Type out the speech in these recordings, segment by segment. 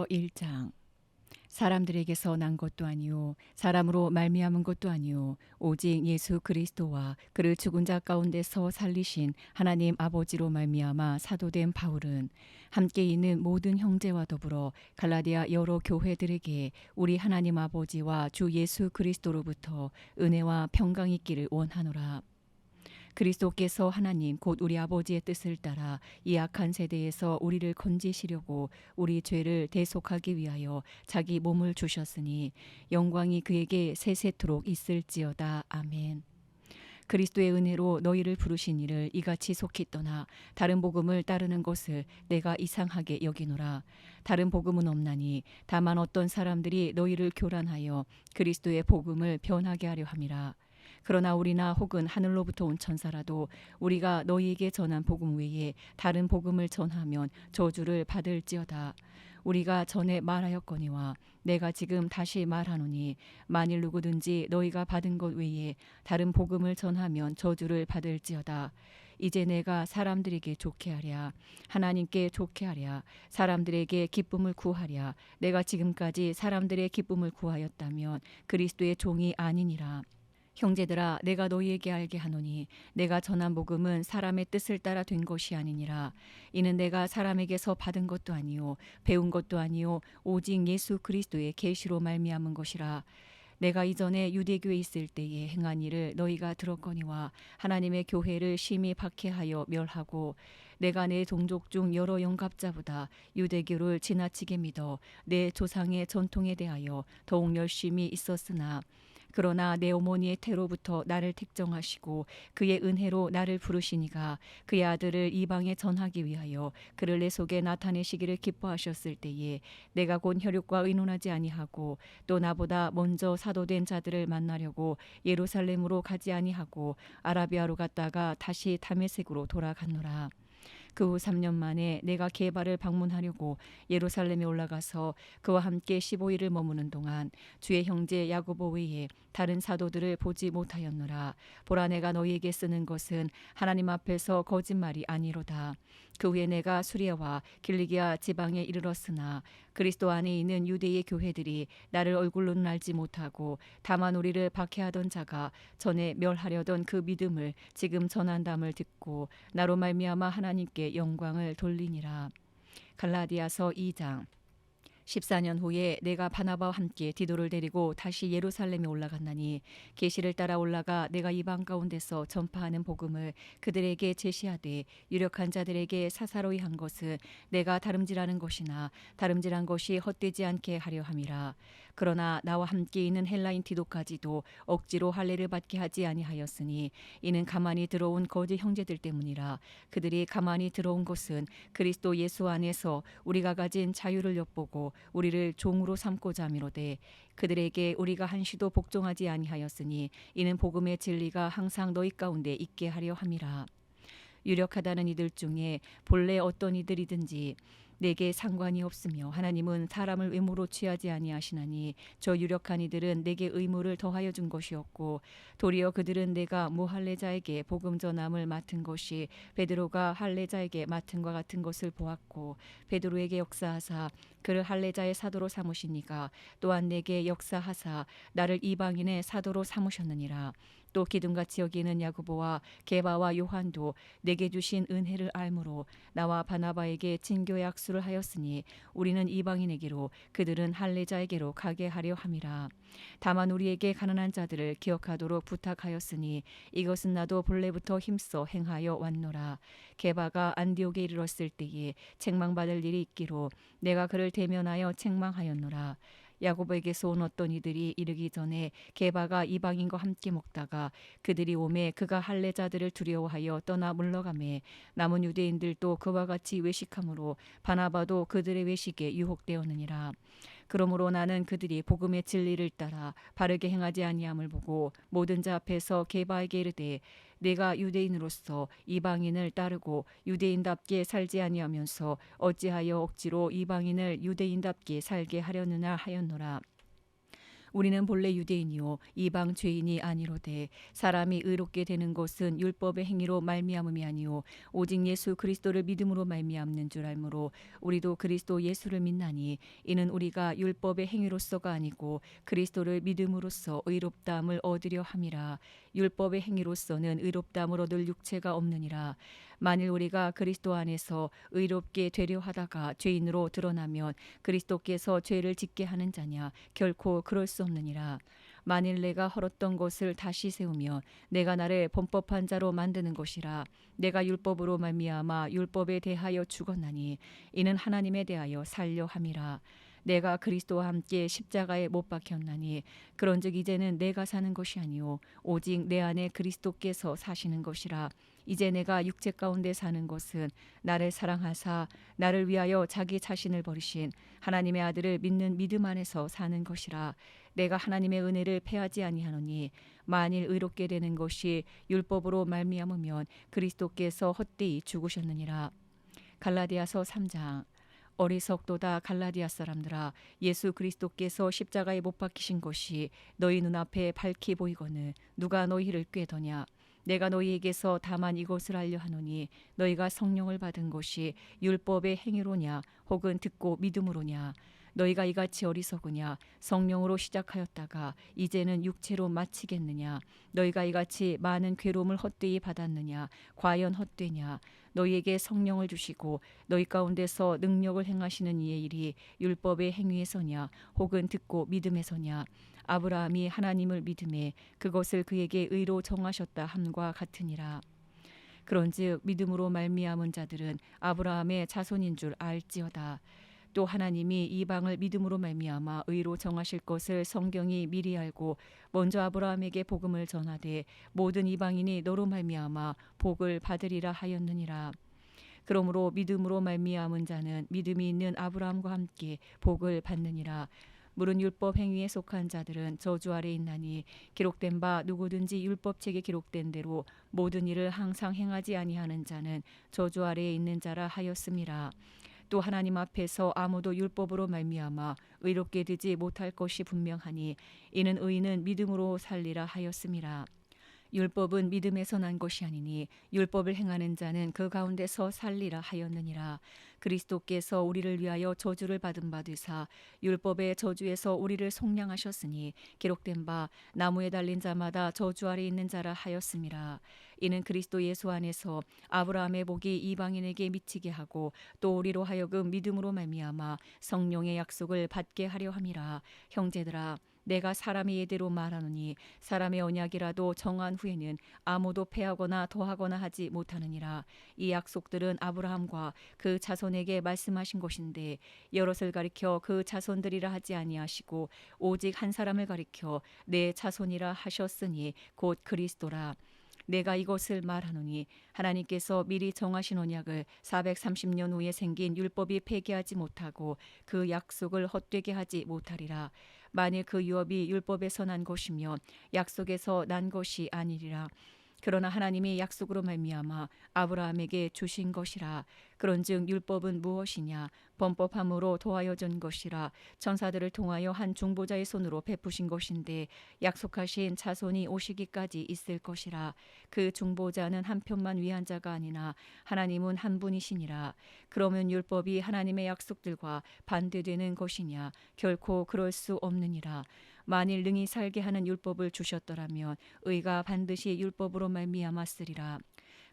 갈라디아서 1장. 사람들에게서 난 것도 아니요 사람으로 말미암은 것도 아니요 오직 예수 그리스도와 그를 죽은 자 가운데서 살리신 하나님 아버지로 말미암아 사도된 바울은 함께 있는 모든 형제와 더불어 갈라디아 여러 교회들에게 우리 하나님 아버지와 주 예수 그리스도로부터 은혜와 평강이 있기를 원하노라. 그리스도께서 하나님 곧 우리 아버지의 뜻을 따라 이 악한 세대에서 우리를 건지시려고 우리 죄를 대속하기 위하여 자기 몸을 주셨으니 영광이 그에게 세세토록 있을지어다. 아멘. 그리스도의 은혜로 너희를 부르신 이를 이같이 속히 떠나 다른 복음을 따르는 것을 내가 이상하게 여기노라. 다른 복음은 없나니 다만 어떤 사람들이 너희를 교란하여 그리스도의 복음을 변하게 하려 함이라. 그러나 우리나 혹은 하늘로부터 온 천사라도 우리가 너희에게 전한 복음 외에 다른 복음을 전하면 저주를 받을지어다. 우리가 전에 말하였거니와 내가 지금 다시 말하노니 만일 누구든지 너희가 받은 것 외에 다른 복음을 전하면 저주를 받을지어다. 이제 내가 사람들에게 좋게 하랴 하나님께 좋게 하랴 사람들에게 기쁨을 구하랴 내가 지금까지 사람들의 기쁨을 구하였다면 그리스도의 종이 아니니라. 형제들아 내가 너희에게 알게 하노니 내가 전한 복음은 사람의 뜻을 따라 된 것이 아니니라. 이는 내가 사람에게서 받은 것도 아니요 배운 것도 아니요 오직 예수 그리스도의 계시로 말미암은 것이라. 내가 이전에 유대교에 있을 때에 행한 일을 너희가 들었거니와 하나님의 교회를 심히 박해하여 멸하고 내가 내 동족 중 여러 영갑자보다 유대교를 지나치게 믿어 내 조상의 전통에 대하여 더욱 열심히 있었으나 그러나 내 어머니의 태로부터 나를 택정하시고 그의 은혜로 나를 부르시니가 그의 아들을 이방에 전하기 위하여 그를 내 속에 나타내시기를 기뻐하셨을 때에 내가 곧 혈육과 의논하지 아니하고 또 나보다 먼저 사도된 자들을 만나려고 예루살렘으로 가지 아니하고 아라비아로 갔다가 다시 다메섹으로 돌아갔노라. 그 후 3년 만에 내가 게바를 방문하려고 예루살렘에 올라가서 그와 함께 15일을 머무는 동안 주의 형제 야고보 외에 다른 사도들을 보지 못하였노라. 보라 내가 너희에게 쓰는 것은 하나님 앞에서 거짓말이 아니로다. 그 후에 내가 수리아와 길리기아 지방에 이르렀으나 그리스도 안에 있는 유대의 교회들이 나를 얼굴로는 알지 못하고 다만 우리를 박해하던 자가 전에 멸하려던 그 믿음을 지금 전한담을 듣고 나로 말미암아 하나님께 영광을 돌리니라. 갈라디아서 2장. 14년 후에 내가 바나바와 함께 디도를 데리고 다시 예루살렘에 올라갔나니 계시를 따라 올라가 내가 이방 가운데서 전파하는 복음을 그들에게 제시하되 유력한 자들에게 사사로이 한 것은 내가 다름질하는 것이나 다름질한 것이 헛되지 않게 하려 함이라. 그러나 나와 함께 있는 헬라인 디도까지도 억지로 할례를 받게 하지 아니하였으니 이는 가만히 들어온 거짓 형제들 때문이라. 그들이 가만히 들어온 것은 그리스도 예수 안에서 우리가 가진 자유를 엿보고 우리를 종으로 삼고자 하미로되 그들에게 우리가 한시도 복종하지 아니하였으니 이는 복음의 진리가 항상 너희 가운데 있게 하려 함이라. 유력하다는 이들 중에 본래 어떤 이들이든지 내게 상관이 없으며 하나님은 사람을 외모로 취하지 아니하시나니 저 유력한 이들은 내게 의무를 더하여 준 것이었고 도리어 그들은 내가 무할례자에게 복음 전함을 맡은 것이 베드로가 할례자에게 맡은 것 같은 것을 보았고 베드로에게 역사하사 그를 할례자의 사도로 삼으시니가 또한 내게 역사하사 나를 이방인의 사도로 삼으셨느니라. 또 기둥같이 여기는 야고보와 게바와 요한도 내게 주신 은혜를 알므로 나와 바나바에게 친교의 악수를 하였으니 우리는 이방인에게로 그들은 할례자에게로 가게 하려 함이라. 다만 우리에게 가난한 자들을 기억하도록 부탁하였으니 이것은 나도 본래부터 힘써 행하여 왔노라. 게바가 안디옥에 이르렀을 때에 책망받을 일이 있기로 내가 그를 대면하여 책망하였노라. 야고보에게서 온 어떤 이들이 이르기 전에 게바가 이방인과 함께 먹다가 그들이 오매 그가 할례자들을 두려워하여 떠나 물러가매 남은 유대인들도 그와 같이 외식함으로 바나바도 그들의 외식에 유혹되었느니라. 그러므로 나는 그들이 복음의 진리를 따라 바르게 행하지 아니함을 보고 모든 자 앞에서 게바에게 이르되 내가 유대인으로서 이방인을 따르고 유대인답게 살지 아니하면서 어찌하여 억지로 이방인을 유대인답게 살게 하려느냐 하였노라. 우리는 본래 유대인이요 이방 죄인이 아니로되 사람이 의롭게 되는 것은 율법의 행위로 말미암음이 아니요 오직 예수 그리스도를 믿음으로 말미암는 줄 알므로 우리도 그리스도 예수를 믿나니 이는 우리가 율법의 행위로서가 아니고 그리스도를 믿음으로써 의롭다함을 얻으려 함이라. 율법의 행위로서는 의롭다함을 얻을 육체가 없느니라. 만일 우리가 그리스도 안에서 의롭게 되려 하다가 죄인으로 드러나면 그리스도께서 죄를 짓게 하는 자냐? 결코 그럴 수 없느니라. 만일 내가 헐었던 것을 다시 세우며 내가 나를 범법한 자로 만드는 것이라. 내가 율법으로 말미암아 율법에 대하여 죽었나니 이는 하나님에 대하여 살려 함이라. 내가 그리스도와 함께 십자가에 못 박혔나니 그런즉 이제는 내가 사는 것이 아니요 오직 내 안에 그리스도께서 사시는 것이라. 이제 내가 육체 가운데 사는 것은 나를 사랑하사 나를 위하여 자기 자신을 버리신 하나님의 아들을 믿는 믿음 안에서 사는 것이라. 내가 하나님의 은혜를 패하지 아니하노니 만일 의롭게 되는 것이 율법으로 말미암으면 그리스도께서 헛되이 죽으셨느니라. 갈라디아서 3장. 어리석도다 갈라디아 사람들아, 예수 그리스도께서 십자가에 못 박히신 것이 너희 눈앞에 밝히 보이거늘 누가 너희를 꾀더냐? 내가 너희에게서 다만 이것을 알려 하노니 너희가 성령을 받은 것이 율법의 행위로냐 혹은 듣고 믿음으로냐? 너희가 이같이 어리석으냐? 성령으로 시작하였다가 이제는 육체로 마치겠느냐? 너희가 이같이 많은 괴로움을 헛되이 받았느냐? 과연 헛되냐? 너희에게 성령을 주시고 너희 가운데서 능력을 행하시는 이의 일이 율법의 행위에서냐 혹은 듣고 믿음에서냐? 아브라함이 하나님을 믿음에 그것을 그에게 의로 정하셨다 함과 같으니라. 그런즉 믿음으로 말미암은 자들은 아브라함의 자손인 줄 알지어다. 또 하나님이 이방을 믿음으로 말미암아 의로 정하실 것을 성경이 미리 알고 먼저 아브라함에게 복음을 전하되 모든 이방인이 너로 말미암아 복을 받으리라 하였느니라. 그러므로 믿음으로 말미암은 자는 믿음이 있는 아브라함과 함께 복을 받느니라. 물은 율법 행위에 속한 자들은 저주 아래 있나니 기록된 바 누구든지 율법책에 기록된 대로 모든 일을 항상 행하지 아니하는 자는 저주 아래에 있는 자라 하였음이라. 또 하나님 앞에서 아무도 율법으로 말미암아 의롭게 되지 못할 것이 분명하니 이는 의인은 믿음으로 살리라 하였음이라. 율법은 믿음에서 난 것이 아니니 율법을 행하는 자는 그 가운데서 살리라 하였느니라. 그리스도께서 우리를 위하여 저주를 받은 바 되사 율법의 저주에서 우리를 속량하셨으니 기록된 바 나무에 달린 자마다 저주 아래 있는 자라 하였음이라. 이는 그리스도 예수 안에서 아브라함의 복이 이방인에게 미치게 하고 또 우리로 하여금 믿음으로 말미암아 성령의 약속을 받게 하려 함이라. 형제들아, 내가 사람의 예대로 말하노니 사람의 언약이라도 정한 후에는 아무도 패하거나 더하거나 하지 못하느니라. 이 약속들은 아브라함과 그 자손에게 말씀하신 것인데 여럿을 가리켜 그 자손들이라 하지 아니하시고 오직 한 사람을 가리켜 내 자손이라 하셨으니 곧 그리스도라. 내가 이것을 말하노니 하나님께서 미리 정하신 언약을 430년 후에 생긴 율법이 폐기하지 못하고 그 약속을 헛되게 하지 못하리라. 만일 그 유업이 율법에서 난 것이면 약속에서 난 것이 아니리라. 그러나 하나님이 약속으로 말미암아 아브라함에게 주신 것이라. 그런즉 율법은 무엇이냐? 범법함으로 도하여 준 것이라. 천사들을 통하여 한 중보자의 손으로 베푸신 것인데 약속하신 자손이 오시기까지 있을 것이라. 그 중보자는 한 편만 위한 자가 아니나 하나님은 한 분이시니라. 그러면 율법이 하나님의 약속들과 반대되는 것이냐? 결코 그럴 수 없느니라. 만일 능히 살게 하는 율법을 주셨더라면 의가 반드시 율법으로 말미암았으리라.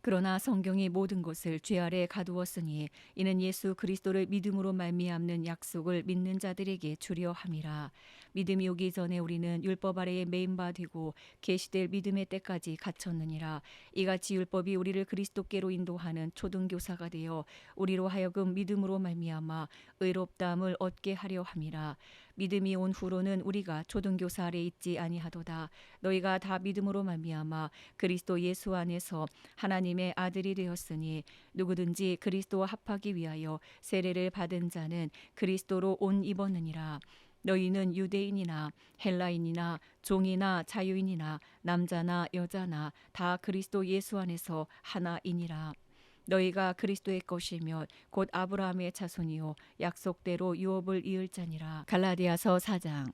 그러나 성경이 모든 것을 죄 아래 가두었으니 이는 예수 그리스도를 믿음으로 말미암는 약속을 믿는 자들에게 주려 함이라. 믿음이 오기 전에 우리는 율법 아래에 매인 바 되고 계시될 믿음의 때까지 갇혔느니라. 이같이 율법이 우리를 그리스도께로 인도하는 초등교사가 되어 우리로 하여금 믿음으로 말미암아 의롭다함을 얻게 하려 함이라. 믿음이 온 후로는 우리가 초등교사 아래 있지 아니하도다. 너희가 다 믿음으로 말미암아 그리스도 예수 안에서 하나님의 아들이 되었으니 누구든지 그리스도와 합하기 위하여 세례를 받은 자는 그리스도로 옷 입었느니라. 너희는 유대인이나 헬라인이나 종이나 자유인이나 남자나 여자나 다 그리스도 예수 안에서 하나이니라. 너희가 그리스도의 것이며 곧 아브라함의 자손이요 약속대로 유업을 이을 자니라. 갈라디아서 4장.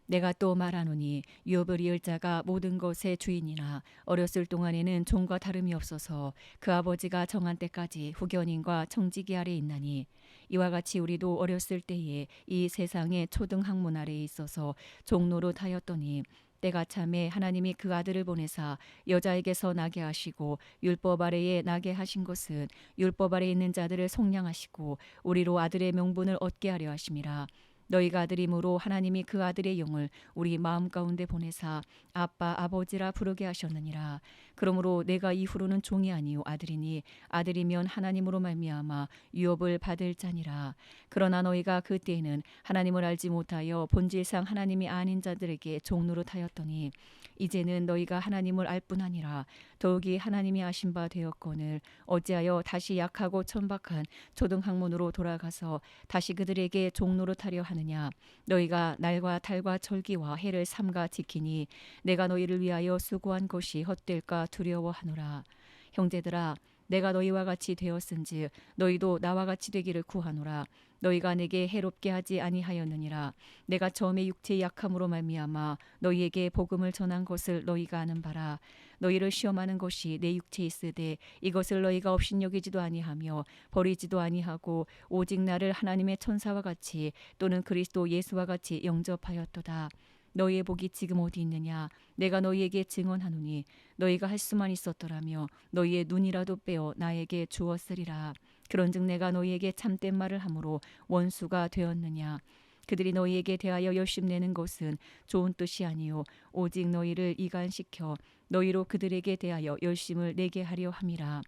내가 또 말하노니 유업을 이을 자가 모든 것의 주인이나 어렸을 동안에는 종과 다름이 없어서 그 아버지가 정한 때까지 후견인과 청지기 아래 있나니 이와 같이 우리도 어렸을 때에 이 세상의 초등 학문 아래에 있어서 종노릇하였더니 때가 참에 하나님이 그 아들을 보내사 여자에게서 나게 하시고 율법 아래에 나게 하신 것은 율법 아래 있는 자들을 속량하시고 우리로 아들의 명분을 얻게 하려 하심이라. 너희가 아들이므로 하나님이 그 아들의 영을 우리 마음 가운데 보내사 아빠 아버지라 부르게 하셨느니라. 그러므로 내가 이후로는 종이 아니요 아들이니 아들이면 하나님으로 말미암아 유업을 받을 자니라. 그러나 너희가 그때에는 하나님을 알지 못하여 본질상 하나님이 아닌 자들에게 종노릇하였더니 이제는 너희가 하나님을 알 뿐 아니라 더욱이 하나님이 아신 바 되었거늘 어찌하여 다시 약하고 천박한 초등학문으로 돌아가서 다시 그들에게 종노릇하려 하느냐. 너희가 날과 달과 절기와 해를 삼가 지키니 내가 너희를 위하여 수고한 것이 헛될까 두려워하노라. 형제들아 내가 너희와 같이 되었은즉 너희도 나와 같이 되기를 구하노라. 너희가 내게 해롭게 하지 아니하였느니라. 내가 처음에 육체의 약함으로 말미암아 너희에게 복음을 전한 것을 너희가 아는 바라. 너희를 시험하는 것이 내 육체에 있으되 이것을 너희가 업신여기지도 아니하며 버리지도 아니하고 오직 나를 하나님의 천사와 같이 또는 그리스도 예수와 같이 영접하였도다. 너희의 복이 지금 어디 있느냐. 내가 너희에게 증언하노니 너희가 할 수만 있었더라며 너희의 눈이라도 빼어 나에게 주었으리라. 그런즉 내가 너희에게 참된 말을 함으로 원수가 되었느냐. 그들이 너희에게 대하여 열심내는 것은 좋은 뜻이 아니요 오직 너희를 이간시켜 너희로 그들에게 대하여 열심을 내게 하려 함이라.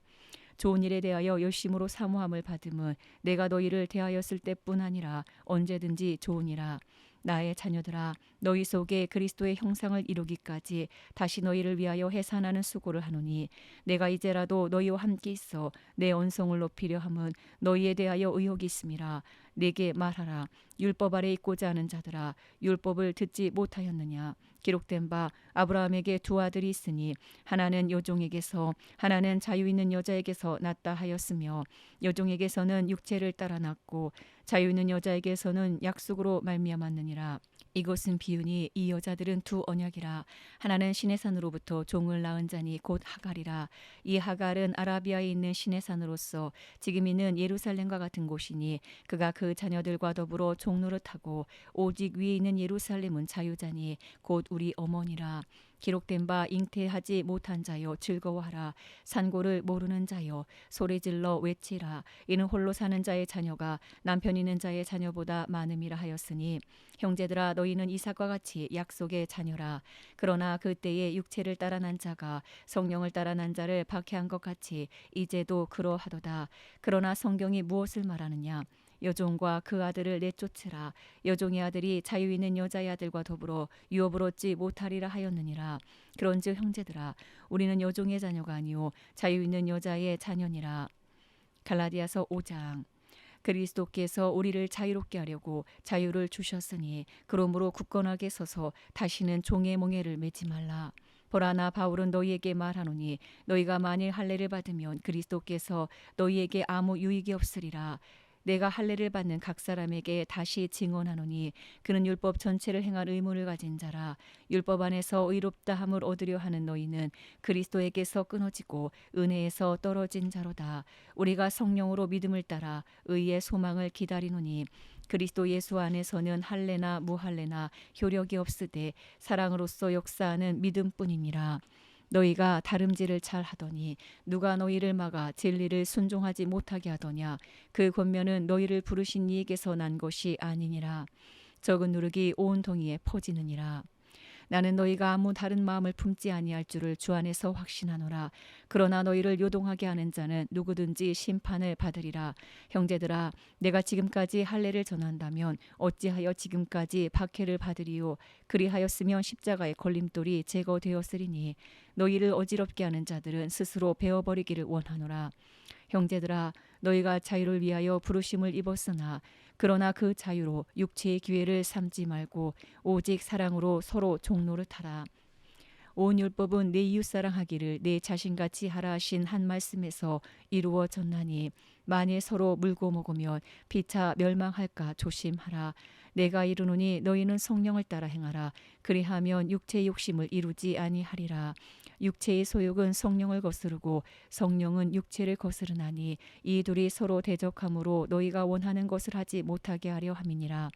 좋은 일에 대하여 열심으로 사모함을 받음은 내가 너희를 대하였을 때뿐 아니라 언제든지 좋으니라. 나의 자녀들아 너희 속에 그리스도의 형상을 이루기까지 다시 너희를 위하여 해산하는 수고를 하노니 내가 이제라도 너희와 함께 있어 내 언성을 높이려 함은 너희에 대하여 의혹이 있음이라. 내게 말하라. 율법 아래 있고자 하는 자들아 율법을 듣지 못하였느냐. 기록된 바 아브라함에게 두 아들이 있으니 하나는 여종에게서 하나는 자유 있는 여자에게서 낳다 하였으며 여종에게서는 육체를 따라 낳고 자유 있는 여자에게서는 약속으로 말미암았느니라. 이것은 비유니 이 여자들은 두 언약이라. 하나는 시내산으로부터 종을 낳은 자니 곧 하갈이라. 이 하갈은 아라비아에 있는 시내산으로서 지금 있는 예루살렘과 같은 곳이니 그가 그 자녀들과 더불어 종노릇하고 오직 위에 있는 예루살렘은 자유자니 곧 우리 어머니라. 기록된 바 잉태하지 못한 자여 즐거워하라. 산고를 모르는 자여 소리질러 외치라. 이는 홀로 사는 자의 자녀가 남편 있는 자의 자녀보다 많음이라 하였으니 형제들아 너희는 이삭과 같이 약속의 자녀라. 그러나 그때에 육체를 따라 난 자가 성령을 따라 난 자를 박해한 것 같이 이제도 그러하도다. 그러나 성경이 무엇을 말하느냐. 여종과 그 아들을 내쫓으라. 여종의 아들이 자유 있는 여자의 아들과 더불어 유업을 얻지 못하리라 하였느니라. 그런즉 형제들아 우리는 여종의 자녀가 아니요 자유 있는 여자의 자녀니라. 갈라디아서 5장. 그리스도께서 우리를 자유롭게 하려고 자유를 주셨으니 그러므로 굳건하게 서서 다시는 종의 멍에를 매지 말라. 보라 나 바울은 너희에게 말하노니 너희가 만일 할례를 받으면 그리스도께서 너희에게 아무 유익이 없으리라. 내가 할례를 받는 각 사람에게 다시 증언하노니 그는 율법 전체를 행할 의무를 가진 자라. 율법 안에서 의롭다함을 얻으려 하는 너희는 그리스도에게서 끊어지고 은혜에서 떨어진 자로다. 우리가 성령으로 믿음을 따라 의의 소망을 기다리노니 그리스도 예수 안에서는 할례나 무할례나 효력이 없으되 사랑으로서 역사하는 믿음뿐이니라. 너희가 다름질을 잘 하더니 누가 너희를 막아 진리를 순종하지 못하게 하더냐. 그 권면은 너희를 부르신 이에게서 난 것이 아니니라. 적은 누룩이 온 동이에 퍼지느니라. 나는 너희가 아무 다른 마음을 품지 아니할 줄을 주 안에서 확신하노라. 그러나 너희를 요동하게 하는 자는 누구든지 심판을 받으리라. 형제들아 내가 지금까지 할례를 전한다면 어찌하여 지금까지 박해를 받으리요. 그리하였으면 십자가의 걸림돌이 제거되었으리니 너희를 어지럽게 하는 자들은 스스로 베어버리기를 원하노라. 형제들아 너희가 자유를 위하여 부르심을 입었으나 그러나 그 자유로 육체의 기회를 삼지 말고 오직 사랑으로 서로 종노릇하라. 온 율법은 내 이웃 사랑하기를 내 자신같이 하라 하신 한 말씀에서 이루어졌나니 만일 서로 물고 먹으면 피차 멸망할까 조심하라. 내가 이르노니 너희는 성령을 따라 행하라. 그리하면 육체의 욕심을 이루지 아니하리라. 육체의 소욕은 성령을 거스르고 성령은 육체를 거스르나니 이 둘이 서로 대적함으로 너희가 원하는 것을 하지 못하게 하려 함이니라.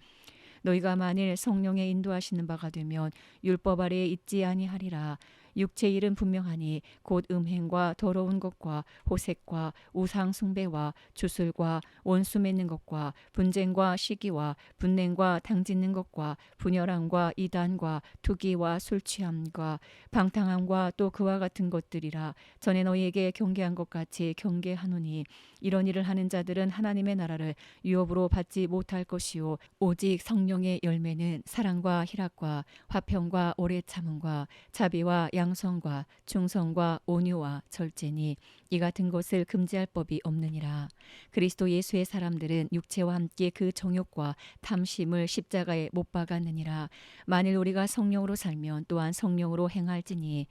너희가 만일 성령의 인도하시는 바가 되면 율법 아래에 있지 아니하리라. 육체의 일은 분명하니 곧 음행과 더러운 것과 호색과 우상 숭배와 주술과 원수 맺는 것과 분쟁과 시기와 분냉과 당짓는 것과 분열함과 이단과 투기와 술 취함과 방탕함과 또 그와 같은 것들이라. 전에 너희에게 경계한 것 같이 경계하노니 이런 일을 하는 자들은 하나님의 나라를 유업으로 받지 못할 것이요 오직 성령의 열매는 사랑과 희락과 화평과 오래 참음과 자비와 양성과 충성과 온유와 절제니 이 같은 것을 금지할 법이 없느니라. 그리스도 예수의 사람들은 육체와 함께 그 정욕과 탐심을 십자가에 못 박았느니라. 만일 우리가 성령으로 살면 또한 성령으로 행할지니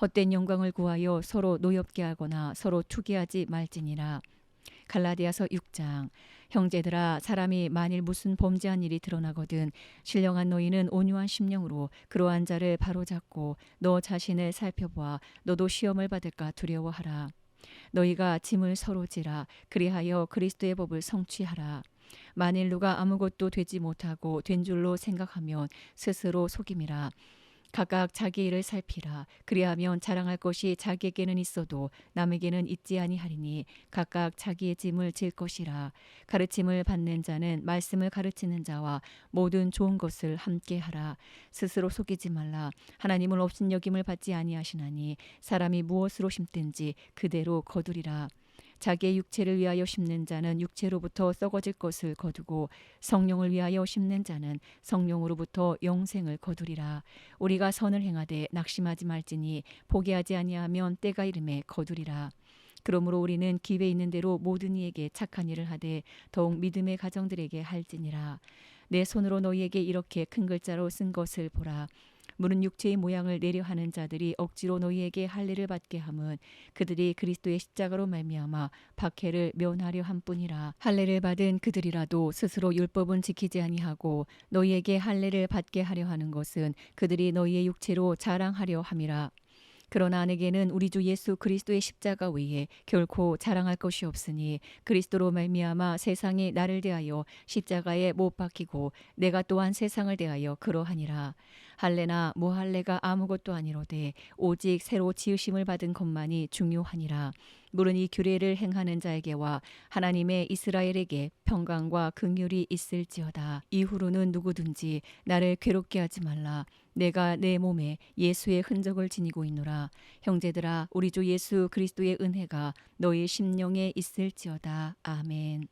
헛된 영광을 구하여 서로 노엽게 하거나 서로 투기하지 말지니라. 갈라디아서 6장. 형제들아, 사람이 만일 무슨 범죄한 일이 드러나거든 신령한 너희는 온유한 심령으로 그러한 자를 바로잡고 너 자신을 살펴보아 너도 시험을 받을까 두려워하라. 너희가 짐을 서로 지라. 그리하여 그리스도의 법을 성취하라. 만일 누가 아무것도 되지 못하고 된 줄로 생각하면 스스로 속임이라. 각각 자기 일을 살피라. 그리하면 자랑할 것이 자기에게는 있어도 남에게는 있지 아니하리니 각각 자기의 짐을 질 것이라. 가르침을 받는 자는 말씀을 가르치는 자와 모든 좋은 것을 함께 하라. 스스로 속이지 말라. 하나님을 업신여김을 받지 아니하시나니 사람이 무엇으로 심든지 그대로 거두리라. 자기의 육체를 위하여 심는 자는 육체로부터 썩어질 것을 거두고 성령을 위하여 심는 자는 성령으로부터 영생을 거두리라. 우리가 선을 행하되 낙심하지 말지니 포기하지 아니하면 때가 이름에 거두리라. 그러므로 우리는 기회 있는 대로 모든 이에게 착한 일을 하되 더욱 믿음의 가정들에게 할지니라. 내 손으로 너희에게 이렇게 큰 글자로 쓴 것을 보라. 무릇 육체의 모양을 내려 하는 자들이 억지로 너희에게 할례를 받게 함은 그들이 그리스도의 십자가로 말미암아 박해를 면하려 함뿐이라. 할례를 받은 그들이라도 스스로 율법은 지키지 아니하고 너희에게 할례를 받게 하려 하는 것은 그들이 너희의 육체로 자랑하려 함이라. 그러나 내게는 우리 주 예수 그리스도의 십자가 외에 결코 자랑할 것이 없으니 그리스도로 말미암아 세상이 나를 대하여 십자가에 못 박히고 내가 또한 세상을 대하여 그러하니라. 할례나 무할례가 아무것도 아니로되 오직 새로 지으심을 받은 것만이 중요하니라. 물은 이 규례를 행하는 자에게와 하나님의 이스라엘에게 평강과 긍휼이 있을지어다. 이후로는 누구든지 나를 괴롭게 하지 말라. 내가 내 몸에 예수의 흔적을 지니고 있노라. 형제들아, 우리 주 예수 그리스도의 은혜가 너희 심령에 있을지어다. 아멘.